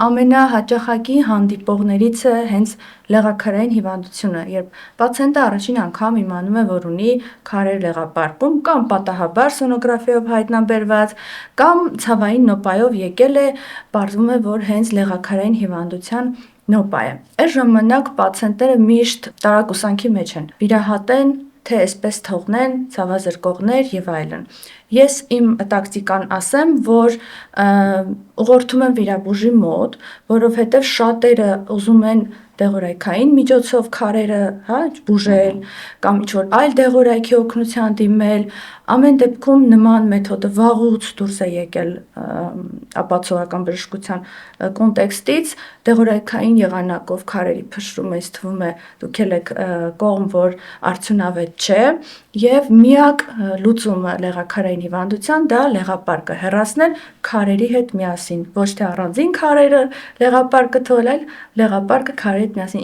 Ամենահաճախակի հանդիպողներից է հենց լեղաքարային հիվանդությունը, երբ պացիենտը առաջին անգամ իմանում է, որ ունի քարեր լեղապարկում, կամ պատահաբար սոնոգրաֆիայով հայտնաբերված, կամ ցավային նոպայով եկել է, պարզվում է, որ հենց լեղաքարային հիվանդության նոպա է։ Այս ժամանակ պացիենտները միշտ տարակուսանքի մեջ են, վիրահատեն, թե այսպես թողնեն, ցավազրկողներ եւ այլն։ Ես իմ տակտիկան ասեմ, որ ուղղորդում եմ վիրաբուժի մոտ, որովհետև շատերը ուզում են դեղորայքային միջոցով քարերը բուժել կամ ինչ-որ այլ դեղորայքի օգնության դիմել, ամեն դեպքում նման մեթոդը վաղուց դուրս է եկել ապացողական բժշկության կոնտեքստից, դեղորայքային եղանակով քարերի փշրումը ինձ թվում է դուք եք կողմ, որ արդյունավետ չէ, եւ միակ լուծումը լեղաքարային հիվանդության դա լեղապարկը հեռացնել քարերի հետ միասին, ոչ թե առանձին քարերը լեղապարկը թողնել, այլ լեղապարկը քարերի հետ միասին։